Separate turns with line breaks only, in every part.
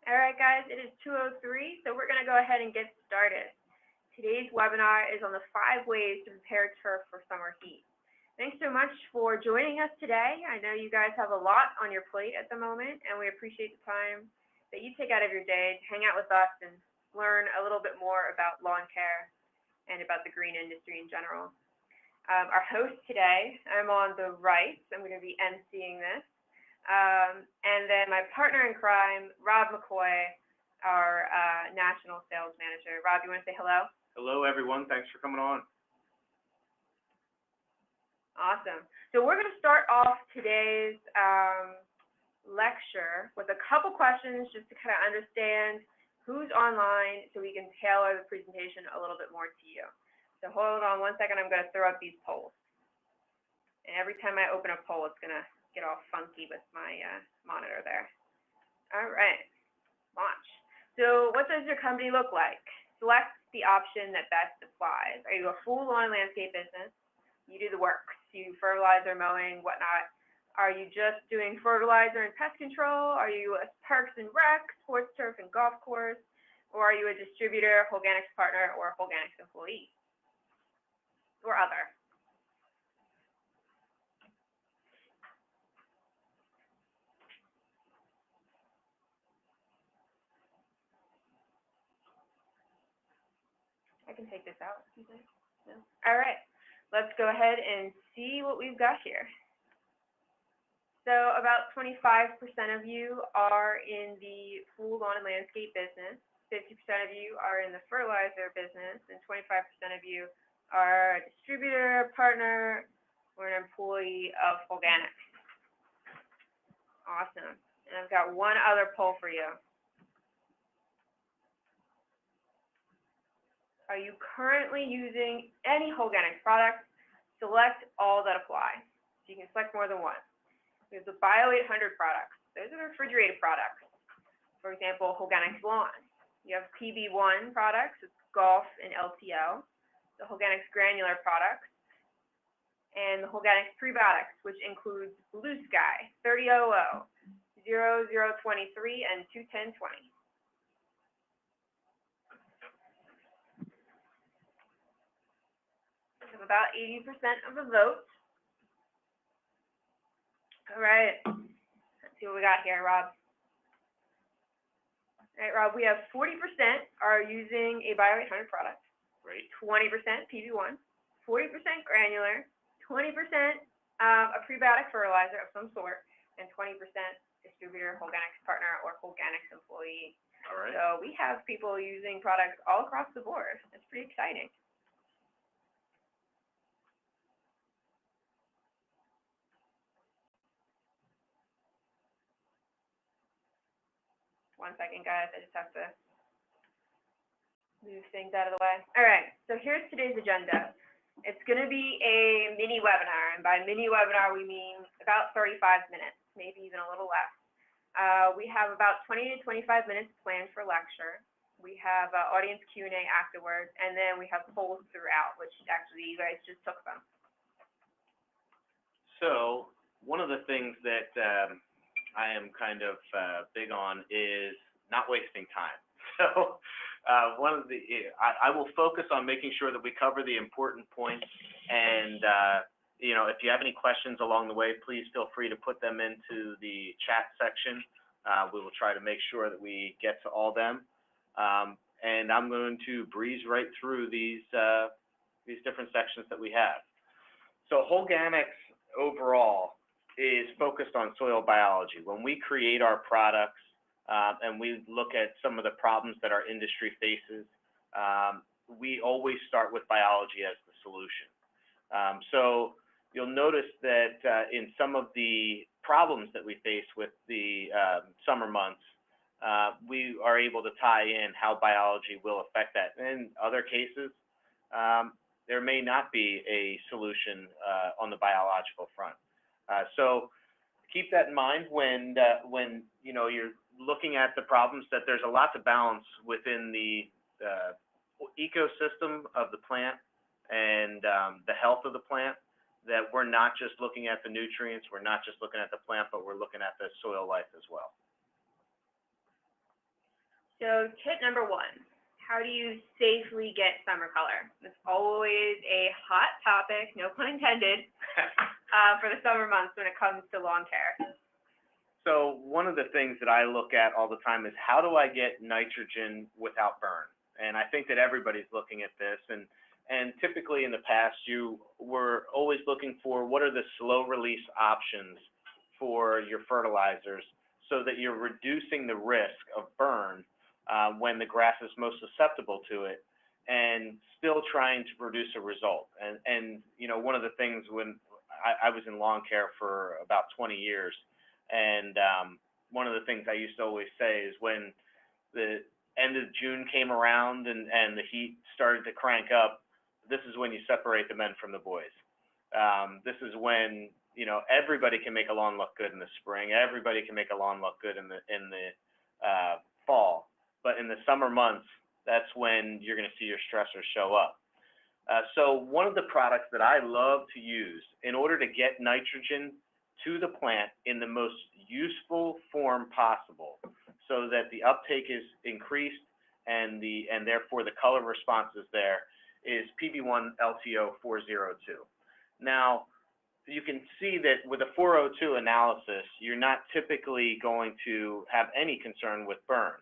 All right, guys, it is 2:03, so we're going to go ahead and get started. Today's webinar is on the 5 ways to prepare turf for summer heat. Thanks so much for joining us today. I know you guys have a lot on your plate at the moment, and we appreciate the time that you take out of your day to hang out with us and learn a little bit more about lawn care and about the green industry in general. Our host today, I'm on the right, so I'm going to be emceeing this. And then my partner in crime, Rob McCoy, our National Sales Manager. Rob, you want to say hello?
Hello, everyone. Thanks for coming on.
Awesome. So we're going to start off today's lecture with a couple questions just to kind of understand who's online so we can tailor the presentation a little bit more to you. So hold on one second. I'm going to throw up these polls. And every time I open a poll, it's going to get all funky with my monitor there. All right, launch. So what does your company look like? Select the option that best applies. Are you a full lawn and landscape business? You do the works, you fertilizer, mowing, whatnot. Are you just doing fertilizer and pest control? Are you a parks and rec, sports turf and golf course? Or are you a distributor, Holganix partner, or Holganix employee? Or other? I can take this out. No? All right, let's go ahead and see what we've got here. So about 25% of you are in the full lawn and landscape business, 50% of you are in the fertilizer business, and 25% of you are a distributor, partner, or an employee of Holganix. Awesome. And I've got one other poll for you. Are you currently using any Holganix products? Select all that apply. So you can select more than one. We have the Bio 800 products. Those are the refrigerated products. For example, Holganix Lawn. You have PB1 products, it's golf and LTO. The Holganix granular products. And the Holganix prebiotics, which includes Blue Sky, 3000, 0023, and 21020. About 80% of the vote. All right, let's see what we got here, Rob. All right, Rob, we have 40% are using a Bio 800 product.
Great.
20% PB1, 40% granular, 20% a prebiotic fertilizer of some sort, and 20% distributor, Holganix partner, or Holganix employee.
All right.
So we have people using products all across the board. It's pretty exciting. One second, guys. I just have to move things out of the way. All right. So here's today's agenda. It's going to be a mini webinar, and by mini webinar we mean about 35 minutes, maybe even a little less. We have about 20 to 25 minutes planned for lecture. We have audience Q&A afterwards, and then we have polls throughout, which actually you guys just took them.
So one of the things that I am kind of big on is not wasting time. So I will focus on making sure that we cover the important points, and you know, if you have any questions along the way, please feel free to put them into the chat section. We will try to make sure that we get to all them, and I'm going to breeze right through these different sections that we have. So Holganix overall is focused on soil biology. When we create our products and we look at some of the problems that our industry faces, we always start with biology as the solution. So you'll notice that in some of the problems that we face with the summer months, we are able to tie in how biology will affect that. In other cases, there may not be a solution on the biological front. So keep that in mind when you know, you're looking at the problems, that there's a lot to balance within the ecosystem of the plant and the health of the plant, that we're not just looking at the nutrients, we're not just looking at the plant, but we're looking at the soil life as well.
So tip number 1, how do you safely get summer color? It's always a hot topic, no pun intended, for the summer months when it comes to lawn care.
So one of the things that I look at all the time is how do I get nitrogen without burn? And I think that everybody's looking at this, and typically in the past you were always looking for what are the slow release options for your fertilizers so that you're reducing the risk of burn when the grass is most susceptible to it, and still trying to produce a result. And you know, one of the things when I was in lawn care for about 20 years, and one of the things I used to always say is when the end of June came around and the heat started to crank up, this is when you separate the men from the boys. This is when, you know, everybody can make a lawn look good in the spring. Everybody can make a lawn look good in the fall. But in the summer months, that's when you're going to see your stressors show up. So one of the products that I love to use in order to get nitrogen to the plant in the most useful form possible so that the uptake is increased and therefore the color response is there is PB1 LTO 402. Now, you can see that with a 402 analysis, you're not typically going to have any concern with burn.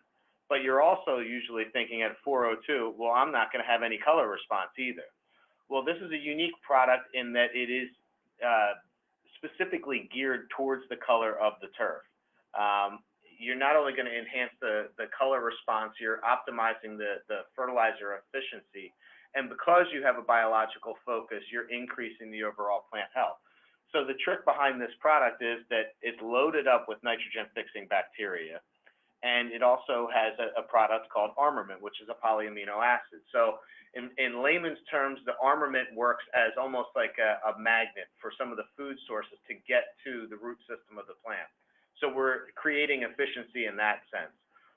But you're also usually thinking at 402, well, I'm not going to have any color response either. Well, this is a unique product in that it is specifically geared towards the color of the turf. You're not only going to enhance the color response, you're optimizing the fertilizer efficiency. And because you have a biological focus, you're increasing the overall plant health. So the trick behind this product is that it's loaded up with nitrogen-fixing bacteria. And it also has a product called armament, which is a polyamino acid. So in layman's terms, the armament works as almost like a magnet for some of the food sources to get to the root system of the plant. So we're creating efficiency in that sense.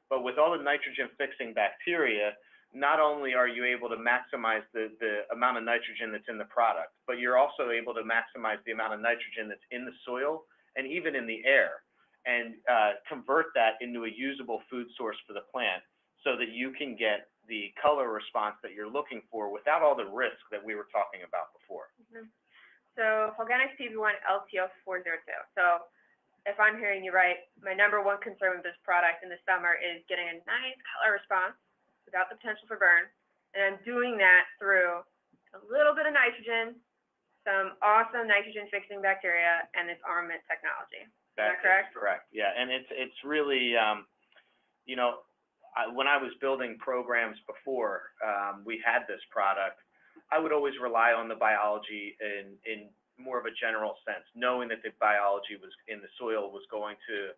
But with all the nitrogen-fixing bacteria, not only are you able to maximize the amount of nitrogen that's in the product, but you're also able to maximize the amount of nitrogen that's in the soil and even in the air, and convert that into a usable food source for the plant so that you can get the color response that you're looking for without all the risk that we were talking about before.
Mm-hmm. So Holganix PB1 LTO 402. So if I'm hearing you right, my number 1 concern with this product in the summer is getting a nice color response without the potential for burn, and I'm doing that through a little bit of nitrogen, some awesome nitrogen-fixing bacteria, and this armament technology. Is that correct?
Correct. Yeah, and it's really, you know, when I was building programs before we had this product, I would always rely on the biology in more of a general sense, knowing that the biology was in the soil was going to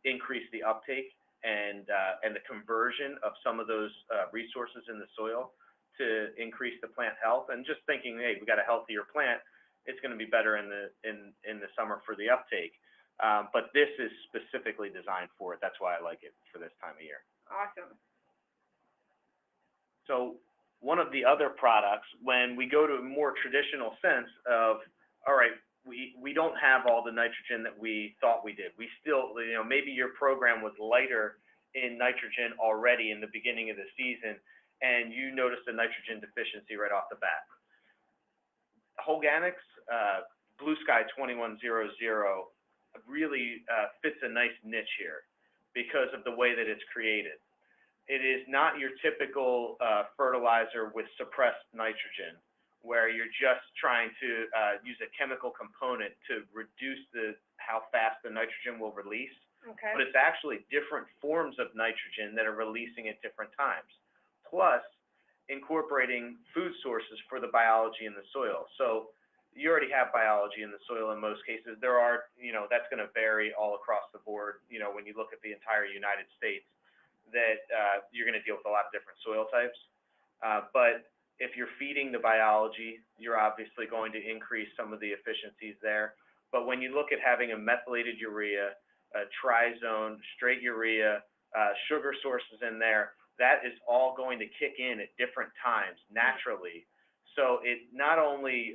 increase the uptake and the conversion of some of those resources in the soil to increase the plant health, and just thinking, hey, we got a healthier plant, it's going to be better in the summer for the uptake. But this is specifically designed for it. That's why I like it for this time of year.
Awesome.
So one of the other products, when we go to a more traditional sense of, all right, we don't have all the nitrogen that we thought we did. We still, you know, maybe your program was lighter in nitrogen already in the beginning of the season, and you noticed a nitrogen deficiency right off the bat. Holganix Blue Sky 2100 really fits a nice niche here because of the way that it's created. It is not your typical fertilizer with suppressed nitrogen, where you're just trying to use a chemical component to reduce how fast the nitrogen will release.
Okay.
But it's actually different forms of nitrogen that are releasing at different times, plus incorporating food sources for the biology in the soil. So you already have biology in the soil in most cases. There are, you know, that's going to vary all across the board, you know, when you look at the entire United States, that you're going to deal with a lot of different soil types. But if you're feeding the biology, you're obviously going to increase some of the efficiencies there. But when you look at having a methylated urea, a trizone, straight urea, sugar sources in there, that is all going to kick in at different times naturally. So it not only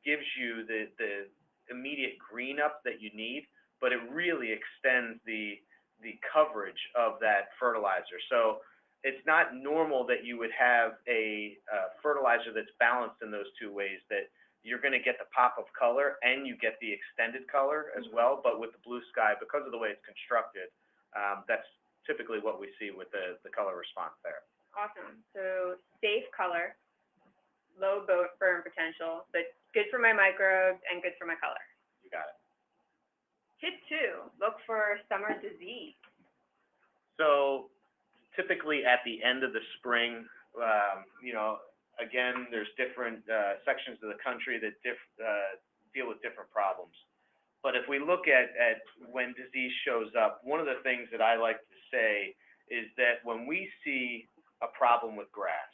gives you the immediate green up that you need, but it really extends the coverage of that fertilizer. So it's not normal that you would have a fertilizer that's balanced in those two ways, that you're going to get the pop of color and you get the extended color as well. But with the Blue Sky, because of the way it's constructed, that's typically what we see with the color response there.
Awesome. So safe color, low burn potential, but good for my microbes and good for my color.
You got it.
Tip 2, look for summer disease.
So typically at the end of the spring, you know, again, there's different sections of the country that deal with different problems. But if we look at when disease shows up, one of the things that I like to say is that when we see a problem with grass,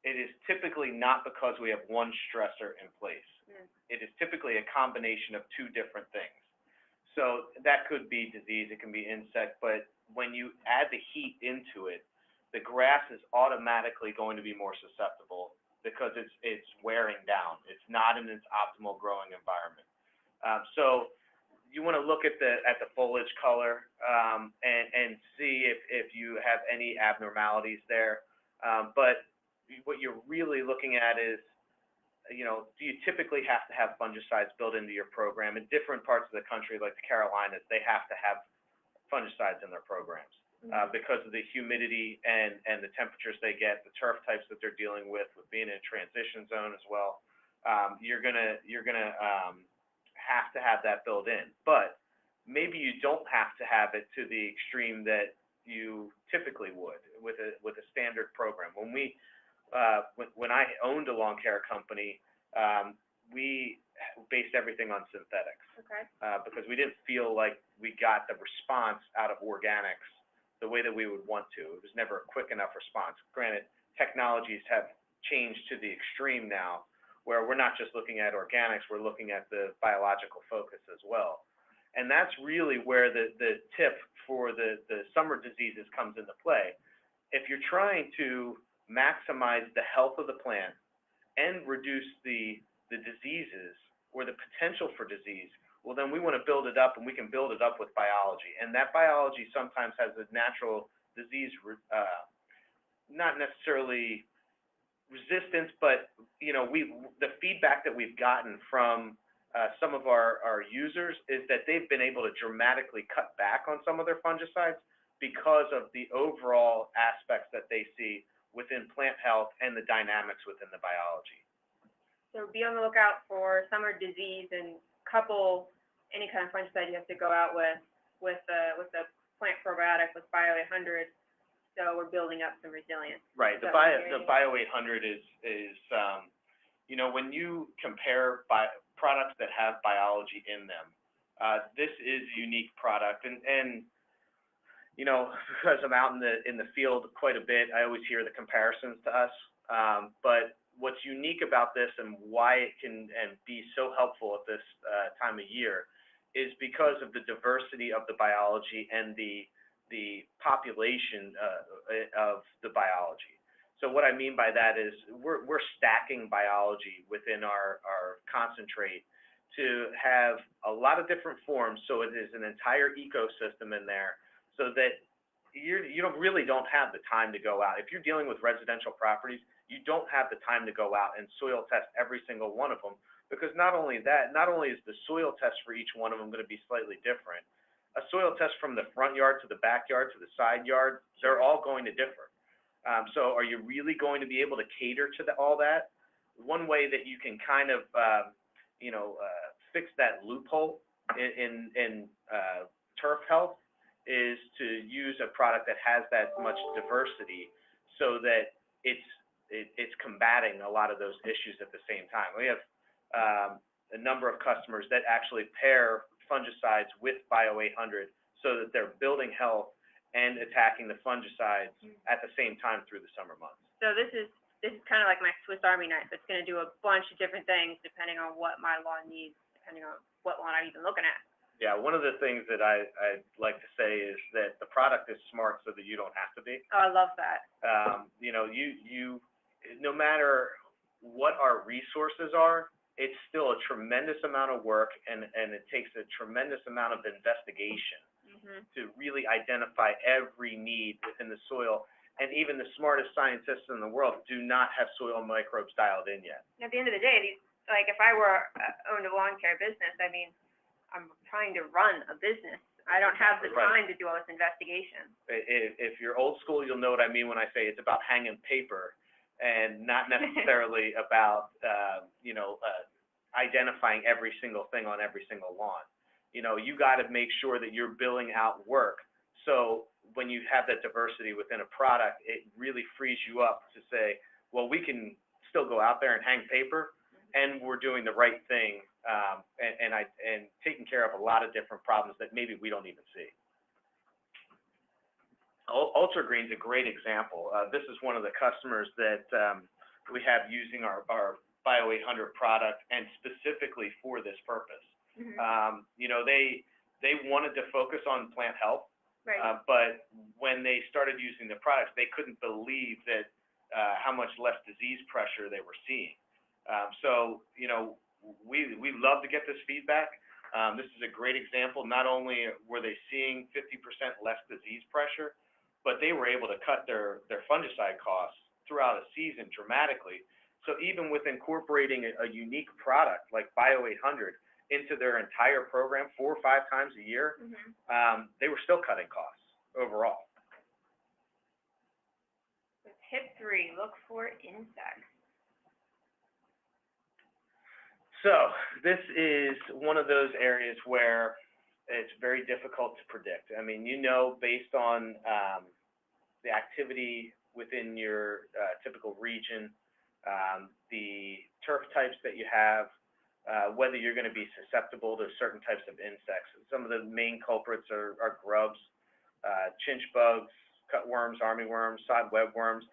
it is typically not because we have one stressor in place. It is typically a combination of two different things. So that could be disease, it can be insect, but when you add the heat into it, the grass is automatically going to be more susceptible because it's wearing down. It's not in its optimal growing environment. So you want to look at the foliage color and see if you have any abnormalities there. But what you're really looking at is, you know, do you typically have to have fungicides built into your program? In different parts of the country, like the Carolinas, they have to have fungicides in their programs. Because of the humidity and the temperatures they get, the turf types that they're dealing with being in a transition zone as well, you're gonna have to have that built in. But maybe you don't have to have it to the extreme that you typically would with a standard program. When I owned a lawn care company, we based everything on synthetics.
Okay.
Because we didn't feel like we got the response out of organics the way that we would want to. It was never a quick enough response. Granted, technologies have changed to the extreme now, where we're not just looking at organics, we're looking at the biological focus as well. And that's really where the tip for the summer diseases comes into play. If you're trying to maximize the health of the plant and reduce the diseases or the potential for disease, well, then we want to build it up, and we can build it up with biology. And that biology sometimes has a natural disease, not necessarily resistance, but, you know, the feedback that we've gotten from some of our users is that they've been able to dramatically cut back on some of their fungicides because of the overall aspects that they see within plant health and the dynamics within the biology.
So be on the lookout for summer disease and couple any kind of fungicide you have to go out with the plant probiotic with Bio 800, so we're building up some resilience. Right.
The Bio 800 is you know, when you compare products that have biology in them, this is a unique product, and you know, because I'm out in the field quite a bit, I always hear the comparisons to us. But what's unique about this and why it can be so helpful at this time of year is because of the diversity of the biology and the population of the biology. So what I mean by that is we're stacking biology within our concentrate to have a lot of different forms, so it is an entire ecosystem in there, so that you really don't have the time to go out. If you're dealing with residential properties, you don't have the time to go out and soil test every single one of them, because not only is the soil test for each one of them going to be slightly different, a soil test from the front yard to the backyard to the side yard, they're all going to differ. So are you really going to be able to cater to all that? One way that you can kind of, fix that loophole in turf health is to use a product that has that much diversity, so that it's combating a lot of those issues at the same time. We have a number of customers that actually pair fungicides with Bio 800 so that they're building health and attacking the fungicides at the same time through the summer months.
So this is kind of like my Swiss Army knife. It's going to do a bunch of different things depending on what my lawn needs, depending on what lawn I'm even looking at.
Yeah, one of the things that I'd like to say is that the product is smart so that you don't have to be.
Oh, I love that.
You know, you no matter what our resources are, it's still a tremendous amount of work, and it takes a tremendous amount of investigation to really identify every need within the soil. And even the smartest scientists in the world do not have soil microbes dialed in yet.
At the end of the day, like if I were owned a lawn care business, I mean, I'm trying to run a business. I don't have the time to do all this investigation.
If you're old school, you'll know what I mean when I say it's about hanging paper and not necessarily about, identifying every single thing on every single lawn. You got to make sure that you're billing out work. So when you have that diversity within a product, it really frees you up to say, well, we can still go out there and hang paper, and we're doing the right thing, and taking care of a lot of different problems that maybe we don't even see. Ultra Green's a great example. This is one of the customers that we have using our Bio 800 product, and specifically for this purpose. They wanted to focus on plant health,
right.
But when they started using the products, they couldn't believe that how much less disease pressure they were seeing. We love to get this feedback. This is a great example. Not only were they seeing 50% less disease pressure, but they were able to cut their fungicide costs throughout a season dramatically. So even with incorporating a unique product like Bio 800 into their entire program 4 or 5 times a year, they were still cutting costs overall.
Tip 3, look for insects.
So this is one of those areas where it's very difficult to predict. I mean, based on the activity within your typical region, the turf types that you have, whether you're going to be susceptible to certain types of insects. Some of the main culprits are grubs, chinch bugs, cutworms, armyworms, sod webworms.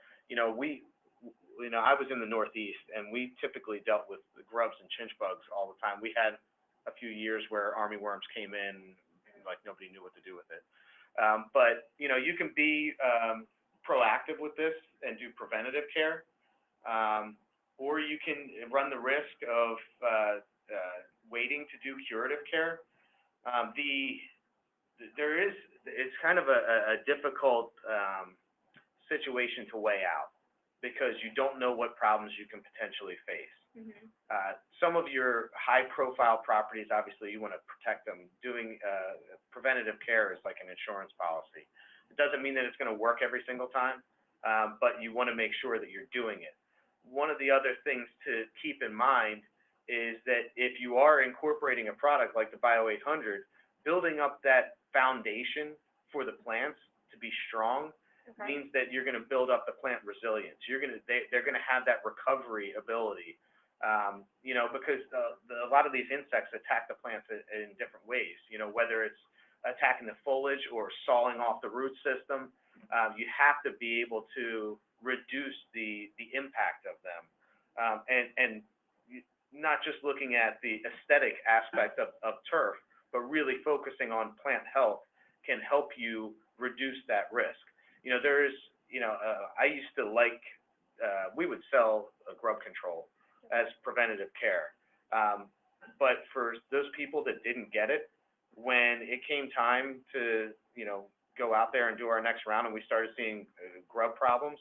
I was in the Northeast, and we typically dealt with the grubs and chinch bugs all the time. We had a few years where armyworms came in, like nobody knew what to do with it. But you can be proactive with this and do preventative care, or you can run the risk of waiting to do curative care. It's kind of a difficult situation to weigh out, because you don't know what problems you can potentially face. Some of your high-profile properties, obviously, you want to protect them. Doing preventative care is like an insurance policy. It doesn't mean that it's going to work every single time, but you want to make sure that you're doing it. One of the other things to keep in mind is that if you are incorporating a product like the Bio 800, building up that foundation for the plants to be strong means that you're going to build up the plant resilience. They're going to have that recovery ability, because a lot of these insects attack the plants in different ways. Whether it's attacking the foliage or sawing off the root system, you have to be able to reduce the impact of them, and not just looking at the aesthetic aspect of turf, but really focusing on plant health can help you reduce that risk. I used to we would sell grub control as preventative care. But for those people that didn't get it, when it came time to, go out there and do our next round and we started seeing grub problems,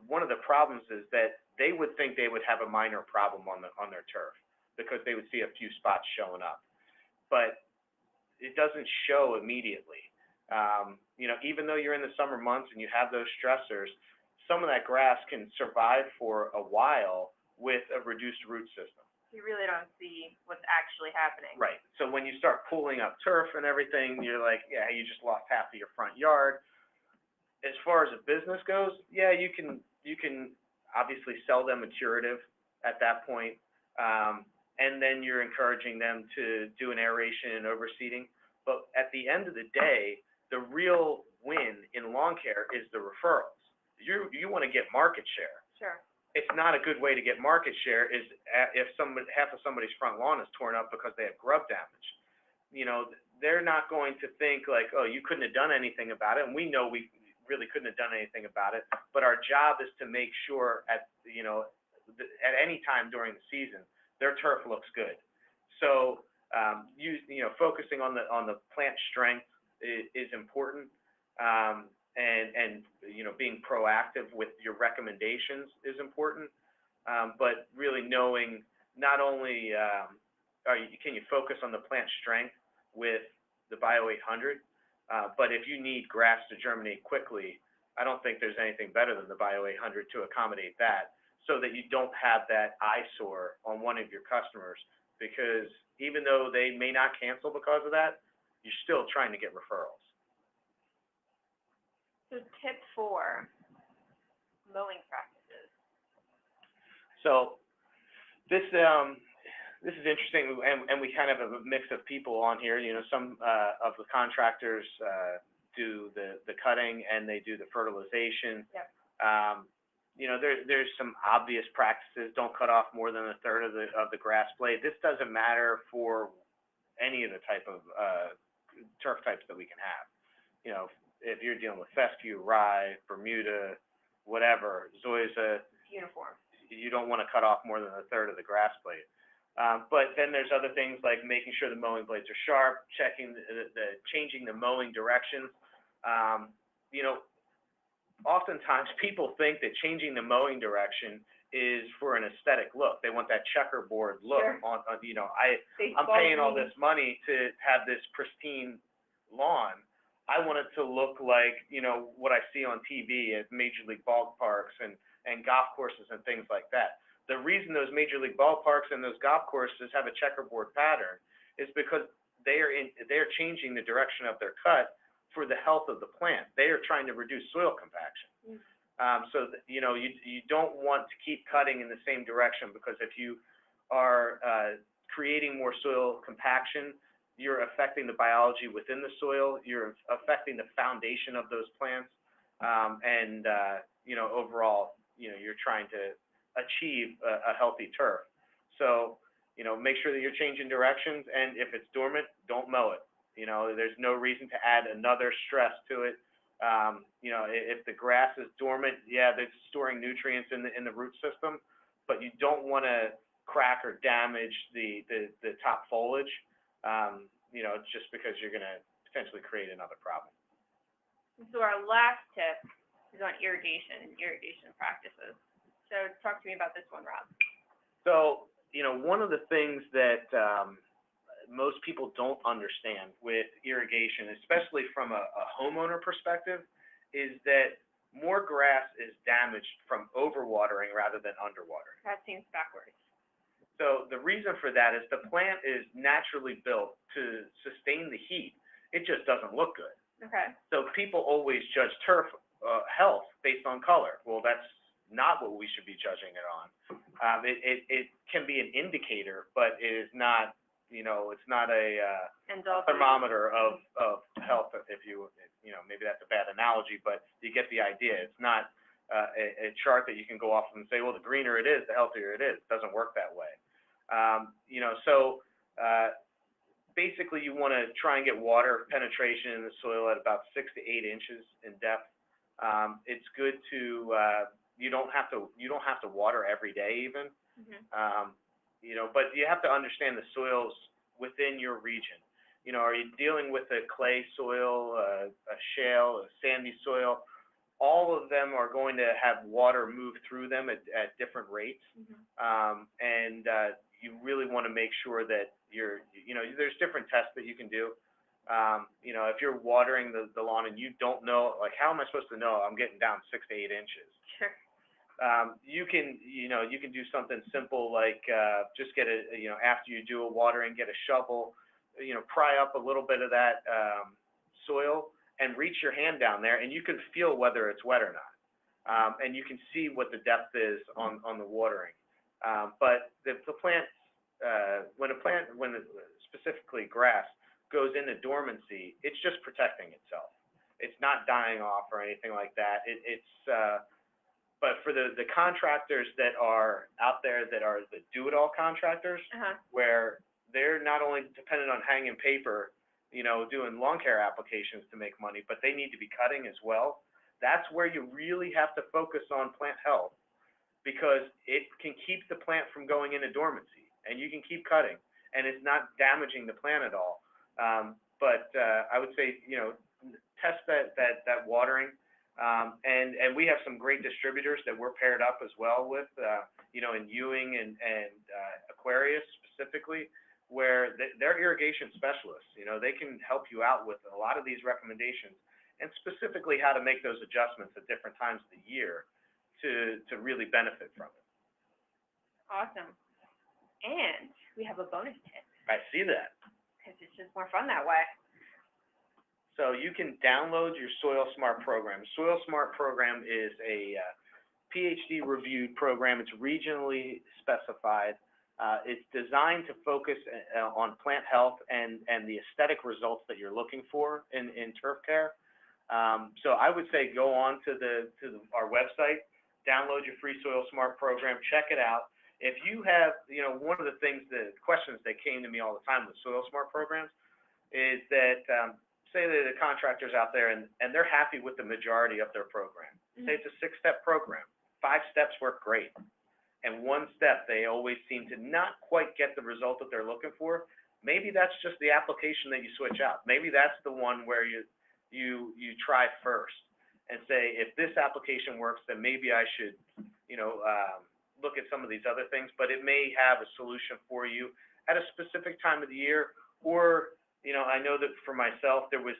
one of the problems is that they would think they would have a minor problem on their turf because they would see a few spots showing up. But it doesn't show immediately. Even though you're in the summer months and you have those stressors, some of that grass can survive for a while with a reduced root system.
You really don't see what's actually happening.
Right. So when you start pulling up turf and everything, you're like, yeah, you just lost half of your front yard. As far as a business goes, yeah, you can obviously sell them a curative at that point, and then you're encouraging them to do an aeration and overseeding. But at the end of the day, the real win in lawn care is the referrals. You want to get market share.
Sure.
It's not a good way to get market share is if half of somebody's front lawn is torn up because they have grub damage. They're not going to think like, oh, you couldn't have done anything about it. And we know we really couldn't have done anything about it. But our job is to make sure at any time during the season, their turf looks good. So focusing on the plant strength is important, and being proactive with your recommendations is important, but really knowing not only can you focus on the plant strength with the Bio 800, but if you need grass to germinate quickly, I don't think there's anything better than the Bio 800 to accommodate that, so that you don't have that eyesore on one of your customers, because even though they may not cancel because of that, you're still trying to get referrals.
So tip 4, mowing practices.
So this is interesting, and we kind of have a mix of people on here. Some of the contractors do the cutting, and they do the fertilization.
Yep.
There's some obvious practices. Don't cut off more than a third of the grass blade. This doesn't matter for any of the type of turf types that we can have. If you're dealing with fescue, rye, Bermuda, whatever, zoysia,
Uniform.
you don't want to cut off more than a third of the grass blade. But then there's other things like making sure the mowing blades are sharp, checking changing the mowing directions. Oftentimes people think that changing the mowing direction is for an aesthetic look. They want that checkerboard look.
Sure.
I'm paying all this money to have this pristine lawn. I want it to look like, what I see on TV at Major League ballparks and golf courses and things like that. The reason those Major League ballparks and those golf courses have a checkerboard pattern is because they're changing the direction of their cut for the health of the plant. They are trying to reduce soil compaction. You don't want to keep cutting in the same direction, because if you are creating more soil compaction, you're affecting the biology within the soil, you're affecting the foundation of those plants, and overall, you're trying to achieve a healthy turf. So, make sure that you're changing directions, and if it's dormant, don't mow it. There's no reason to add another stress to it. If the grass is dormant, yeah, they're storing nutrients in the root system, but you don't want to crack or damage the top foliage, just because you're going to potentially create another problem.
So our last tip is on irrigation practices. So talk to me about this one, Rob.
So, one of the things that most people don't understand with irrigation, especially from a homeowner perspective, is that more grass is damaged from overwatering rather than underwatering.
That seems backwards.
So the reason for that is the plant is naturally built to sustain the heat. It just doesn't look good.
Okay.
So people always judge turf health based on color. Well, that's not what we should be judging it on. It can be an indicator, but it is not, it's not a thermometer of health, maybe that's a bad analogy, but you get the idea. It's not a chart that you can go off and say, well, the greener it is, the healthier it is. It doesn't work that way. Basically you want to try and get water penetration in the soil at about 6 to 8 inches in depth. It's good to, you don't have to water every day even. But you have to understand the soils within your region. Are you dealing with a clay soil, a shale, a sandy soil? All of them are going to have water move through them at different rates. You really want to make sure that there's different tests that you can do. If you're watering the lawn and you don't know, like, how am I supposed to know I'm getting down 6 to 8 inches?
Sure.
You can do something simple like just get after you do a watering, get a shovel, pry up a little bit of that soil and reach your hand down there, and you can feel whether it's wet or not, and you can see what the depth is on the watering. But the plant, when specifically grass goes into dormancy, it's just protecting itself. It's not dying off or anything like that. But for the contractors that are out there that are the do-it-all contractors, where they're not only dependent on hanging paper, doing lawn care applications to make money, but they need to be cutting as well. That's where you really have to focus on plant health, because it can keep the plant from going into dormancy, and you can keep cutting, and it's not damaging the plant at all. But I would say, you know, test that watering. And we have some great distributors that we're paired up as well with, you know, in Ewing and Aquarius specifically, where they're irrigation specialists. You know, they can help you out with a lot of these recommendations, and specifically how to make those adjustments at different times of the year to really benefit from it.
Awesome. And we have a bonus tip.
I see that.
Because it's just more fun that way.
So you can download your Soil Smart program. Soil Smart program is a PhD reviewed program. It's regionally specified. It's designed to focus on plant health and the aesthetic results that you're looking for in turf care. So I would say go on to our website, download your free Soil Smart program, check it out. If you have, you know, one of the questions that came to me all the time with Soil Smart programs is that, say that the contractor's out there and they're happy with the majority of their program. Mm-hmm. Say it's a 6-step program. 5 steps work great. And 1 step, they always seem to not quite get the result that they're looking for. Maybe that's just the application that you switch out. Maybe that's the one where you try first and say, if this application works, then maybe I should, you know, look at some of these other things, but it may have a solution for you at a specific time of the year. Or, you know, I know that for myself, there was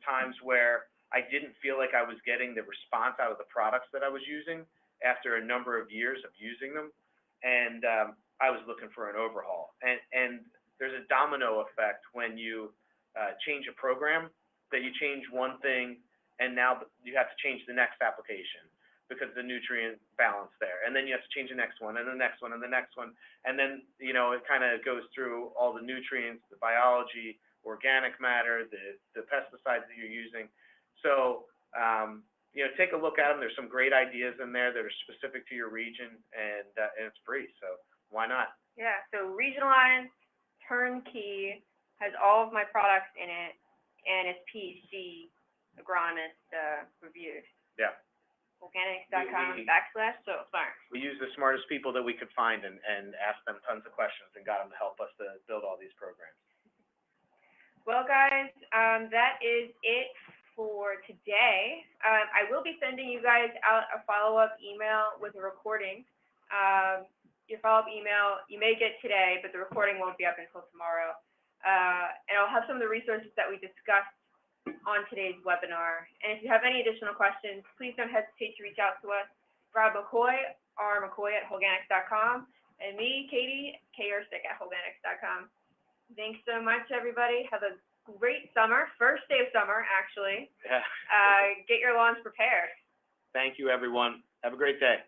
times where I didn't feel like I was getting the response out of the products that I was using after a number of years of using them, and I was looking for an overhaul. And there's a domino effect when you change a program, that you change one thing, and now you have to change the next application because of the nutrient balance there. And then you have to change the next one, and the next one, and the next one. And then, you know, it kind of goes through all the nutrients, the biology, organic matter, the pesticides that you're using. So, you know, take a look at them. There's some great ideas in there that are specific to your region, and it's free. So why not?
Yeah, so regionalized, turnkey, has all of my products in it, and it's PhD agronomist reviewed.
Yeah.
Holganix.com/Soil Smart.
We use the smartest people that we could find and asked them tons of questions and got them to help us to build all these programs.
Well, guys, that is it for today. I will be sending you guys out a follow-up email with a recording. Your follow-up email you may get today, but the recording won't be up until tomorrow. And I'll have some of the resources that we discussed on today's webinar. And if you have any additional questions, please don't hesitate to reach out to us. Rob McCoy, rmccoy@holganix.com, and me, Katie, KRstick@holganix.com. Thanks so much, everybody. Have a great summer. First day of summer, actually.
Yeah.
Get your lawns prepared.
Thank you, everyone. Have a great day.